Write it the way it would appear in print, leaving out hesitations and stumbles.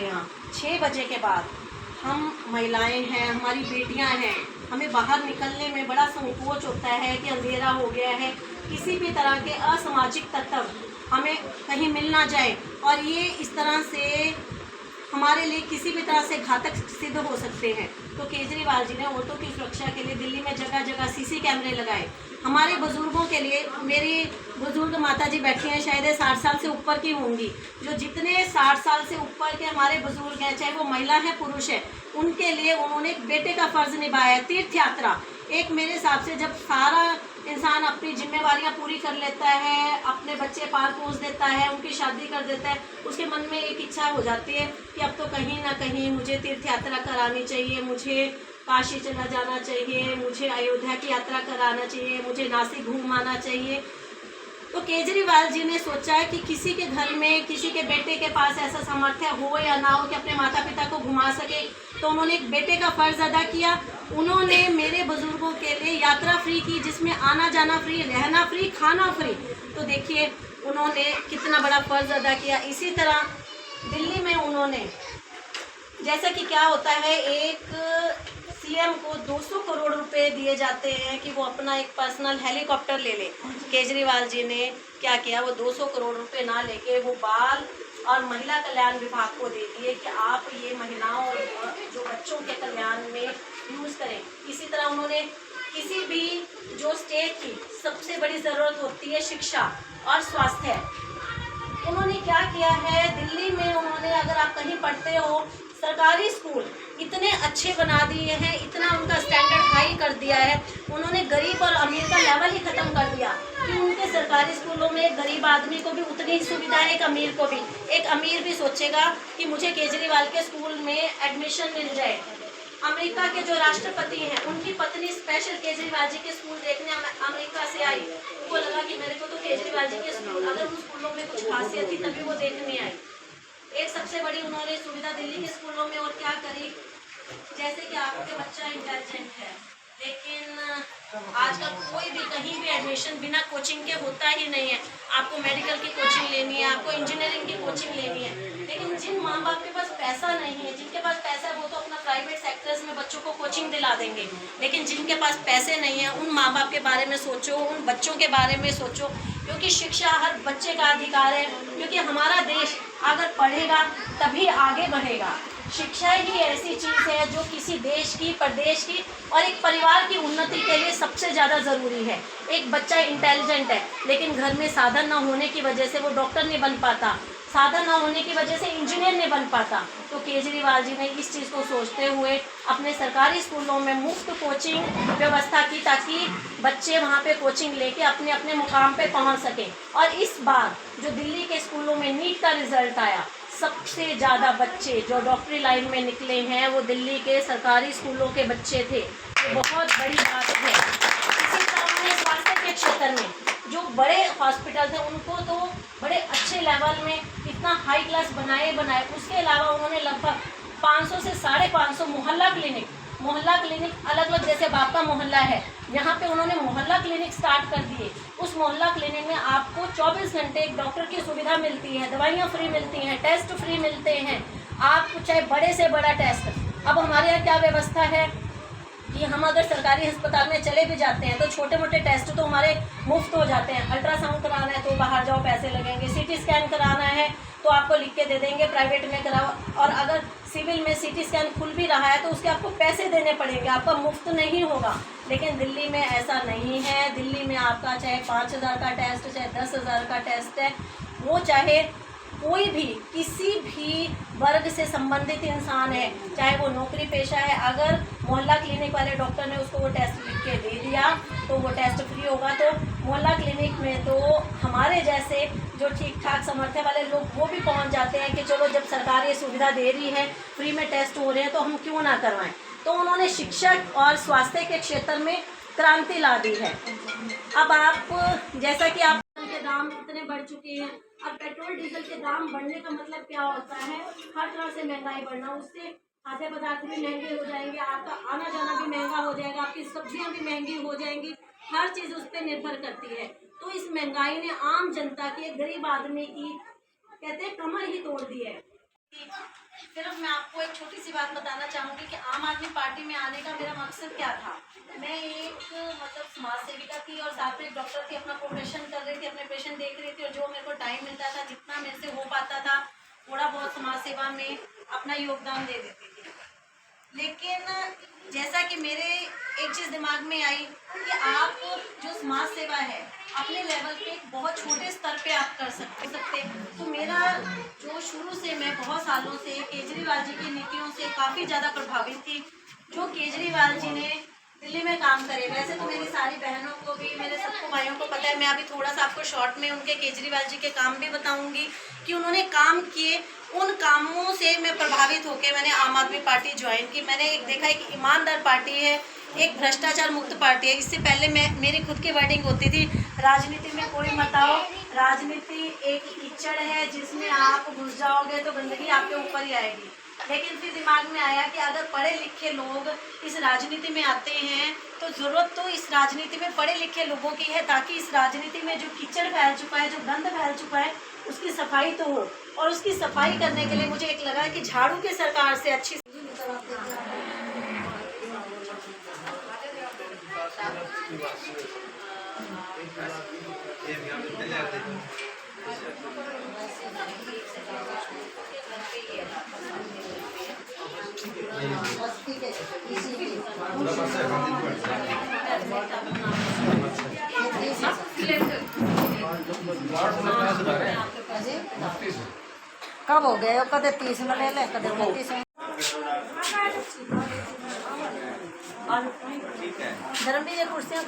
हमारे यहाँ 6 बजे के बाद हम महिलाएं हैं, हमारी बेटियां हैं, हमें बाहर निकलने में बड़ा संकोच होता है कि अंधेरा हो गया है, किसी भी तरह के असामाजिक तत्व हमें कहीं मिल ना जाए और ये इस तरह से हमारे लिए किसी भी तरह से घातक सिद्ध हो सकते हैं। तो केजरीवाल जी ने औरतों की सुरक्षा के लिए दिल्ली में जगह जगह सीसी कैमरे लगाए। हमारे बुजुर्गों के लिए, मेरी बुजुर्ग माता जी बैठी हैं, शायद 60 साल से ऊपर की होंगी, जो जितने 60 साल से ऊपर के हमारे बुजुर्ग हैं, चाहे वो महिला है पुरुष है, उनके लिए उन्होंने एक बेटे का फर्ज निभाया है। तीर्थ यात्रा एक, मेरे हिसाब से जब सारा इंसान अपनी जिम्मेवारियां पूरी कर लेता है, अपने बच्चे पार पहुँच देता है, उनकी शादी कर देता है, उसके मन में एक इच्छा हो जाती है कि अब तो कहीं ना कहीं मुझे तीर्थ यात्रा करानी चाहिए, मुझे काशी चला जाना चाहिए, मुझे अयोध्या की यात्रा कराना चाहिए, मुझे नासिक घूम आना चाहिए। तो केजरीवाल जी ने सोचा कि किसी के घर में, किसी के बेटे के पास ऐसा सामर्थ्य हो या ना हो कि अपने माता पिता को घुमा सके, तो उन्होंने एक बेटे का फर्ज अदा किया। उन्होंने मेरे बुजुर्गों के लिए यात्रा फ्री की, जिसमें आना जाना फ्री, रहना फ्री, खाना फ्री। तो देखिए उन्होंने कितना बड़ा फर्ज अदा किया। इसी तरह दिल्ली में उन्होंने, जैसा कि क्या होता है, एक सीएम को 200 करोड़ रुपए दिए जाते हैं कि वो अपना एक पर्सनल हेलीकॉप्टर ले ले। केजरीवाल जी ने क्या किया, वो 200 करोड़ रुपए ना लेके वो बाल और महिला कल्याण विभाग को दे दिए कि आप ये महिलाओं और जो बच्चों के कल्याण में यूज़ करें। इसी तरह उन्होंने किसी भी जो स्टेट की सबसे बड़ी ज़रूरत होती है शिक्षा और स्वास्थ्य, उन्होंने क्या किया है, दिल्ली में उन्होंने, अगर आप कहीं पढ़ते हो, सरकारी स्कूल इतने अच्छे बना दिए हैं, इतना उनका स्टैंडर्ड हाई कर दिया है। उन्होंने गरीब और अमीर का लेवल ही ख़त्म कर दिया कि उनके सरकारी स्कूलों में एक गरीब आदमी को भी उतनी ही सुविधा है, एक अमीर को भी। एक अमीर भी सोचेगा कि मुझे केजरीवाल के स्कूल में एडमिशन मिल जाए। अमेरिका के जो राष्ट्रपति हैं, उनकी पत्नी स्पेशल केजरीवाल जी के स्कूल देखने अमेरिका से आई। उनको लगा कि मेरे को तो केजरीवाल जी के स्कूल, अगर उन स्कूलों में कुछ खासियत थी तभी वो देखने आई। एक सबसे बड़ी उन्होंने सुविधा दिल्ली के स्कूलों में और क्या करी, जैसे कि आपके बच्चा इंटेलिजेंट है, लेकिन आजकल कोई भी कहीं भी एडमिशन बिना कोचिंग के होता ही नहीं है। आपको मेडिकल की कोचिंग लेनी है, आपको इंजीनियरिंग की कोचिंग लेनी है, लेकिन जिन माँ बाप के पास पैसा नहीं है, जिनके पास पैसा है, वो तो अपना प्राइवेट सेक्टर्स में बच्चों को कोचिंग दिला देंगे। लेकिन जिनके पास पैसे नहीं है, उन माँ बाप के बारे में सोचो, उन बच्चों के बारे में सोचो, क्योंकि शिक्षा हर बच्चे का अधिकार है। क्योंकि हमारा देश अगर पढ़ेगा तभी आगे बढ़ेगा। शिक्षा ही ऐसी चीज़ है जो किसी देश की, प्रदेश की और एक परिवार की उन्नति के लिए सबसे ज़्यादा ज़रूरी है। एक बच्चा इंटेलिजेंट है, लेकिन घर में साधन न होने की वजह से वो डॉक्टर नहीं बन पाता, साधन न होने की वजह से इंजीनियर नहीं बन पाता। तो केजरीवाल जी ने इस चीज़ को सोचते हुए अपने सरकारी स्कूलों में मुफ्त कोचिंग व्यवस्था की, ताकि बच्चे वहाँ पे कोचिंग लेके अपने अपने मुकाम पे पहुँच सकें। और इस बार जो दिल्ली के स्कूलों में नीट का रिजल्ट आया, सबसे ज़्यादा बच्चे जो डॉक्टरी लाइन में निकले हैं वो दिल्ली के सरकारी स्कूलों के बच्चे थे। ये बहुत बड़ी बात है। इसी तरह उन्होंने स्वास्थ्य के क्षेत्र में जो बड़े हॉस्पिटल थे, उनको तो बड़े अच्छे लेवल में इतना हाई क्लास बनाए। उसके अलावा उन्होंने लगभग 500 से 550 मोहल्ला क्लिनिक अलग अलग, जैसे बापा मोहल्ला है, यहाँ पे उन्होंने मोहल्ला क्लिनिक स्टार्ट कर दिए। उस मोहल्ला क्लिनिक में आपको 24 घंटे एक डॉक्टर की सुविधा मिलती है, दवाइयाँ फ्री मिलती हैं, टेस्ट फ्री मिलते हैं, आप चाहे बड़े से बड़ा टेस्ट। अब हमारे यहाँ क्या व्यवस्था है कि हम अगर सरकारी अस्पताल में चले भी जाते हैं तो छोटे मोटे टेस्ट तो हमारे मुफ्त हो जाते हैं। अल्ट्रासाउंड कराना है तो बाहर जाओ, पैसे लगेंगे। सीटी स्कैन कराना है तो आपको लिख के दे देंगे, प्राइवेट में कराओ। और अगर सिविल में सीटी स्कैन खुल भी रहा है तो उसके आपको पैसे देने पड़ेंगे, आपका मुफ्त नहीं होगा। लेकिन दिल्ली में ऐसा नहीं है। दिल्ली में आपका चाहे 5,000 का टेस्ट, चाहे 10,000 का टेस्ट है, वो चाहे कोई भी किसी भी वर्ग से संबंधित इंसान है, चाहे वो नौकरी पेशा है, अगर मोहल्ला क्लिनिक वाले डॉक्टर ने उसको वो टेस्ट लिख के दे दिया तो वो टेस्ट फ्री होगा। तो मोहल्ला क्लिनिक में तो हमारे जैसे जो ठीक ठाक सामर्थ्य वाले लोग वो भी पहुंच जाते हैं कि चलो जब सरकार ये सुविधा दे रही है, फ्री में टेस्ट हो रहे हैं, तो हम क्यों ना करवाएं। तो उन्होंने शिक्षा और स्वास्थ्य के क्षेत्र में क्रांति ला दी है। अब आप, जैसा कि आप के दाम इतने बढ़ चुके हैं, अब पेट्रोल डीजल के दाम बढ़ने का मतलब क्या होता है, हर तरह से महंगाई बढ़ना, उससे खाद्य पदार्थ भी महंगे हो जाएंगे, आपका आना जाना भी महंगा हो जाएगा, आपकी सब्जियां भी महंगी हो जाएंगी, हर चीज़ उस पर निर्भर करती है। तो इस महंगाई ने आम जनता की, गरीब आदमी की, कहते हैं, कमर ही तोड़ दी है। सिर्फ मैं आपको एक छोटी सी बात बताना चाहूँगी कि आम आदमी पार्टी में आने का मेरा मकसद क्या था। मैं एक मतलब समाज सेविका थी और साथ में एक डॉक्टर थी, अपना प्रोफेशन कर रही थी, अपने पेशेंट देख रही थी और जो मेरे को टाइम मिलता था, जितना मेरे से हो पाता था, थोड़ा बहुत समाज सेवा में अपना योगदान दे देती थी। लेकिन जैसा कि मेरे एक चीज़ दिमाग में आई कि आप जो समाज सेवा है अपने लेवल पे एक बहुत छोटे स्तर पे आप कर सकते। तो मेरा जो शुरू से मैं बहुत सालों से केजरीवाल जी की नीतियों से काफ़ी ज़्यादा प्रभावित थी। जो केजरीवाल जी ने दिल्ली में काम करे, वैसे तो मेरी सारी बहनों को भी, मेरे सबको भाइयों को पता है। मैं अभी थोड़ा सा आपको शॉर्ट में उनके केजरीवाल जी के काम भी बताऊंगी कि उन्होंने काम किए। उन कामों से मैं प्रभावित होकर मैंने आम आदमी पार्टी ज्वाइन की। मैंने एक देखा है कि ईमानदार पार्टी है, एक भ्रष्टाचार मुक्त पार्टी है। इससे पहले मेरी खुद की वर्डिंग होती थी, राजनीति में कोई मत आओ, राजनीति एक कीचड़ है जिसमें आप घुस जाओगे तो गंदगी आपके ऊपर ही आएगी। लेकिन फिर दिमाग में आया कि अगर पढ़े लिखे लोग इस राजनीति में आते हैं तो ज़रूरत तो इस राजनीति में पढ़े लिखे लोगों की है, ताकि इस राजनीति में जो कीचड़ फैल चुका है, जो गंद फैल चुका है, उसकी सफाई तो हो। और उसकी सफाई करने के लिए मुझे एक लगा कि झाड़ू की सरकार से अच्छी कब हो गए कदे 30 में ले ले कदे 35 में। धर्मवीर कुर्सियाँ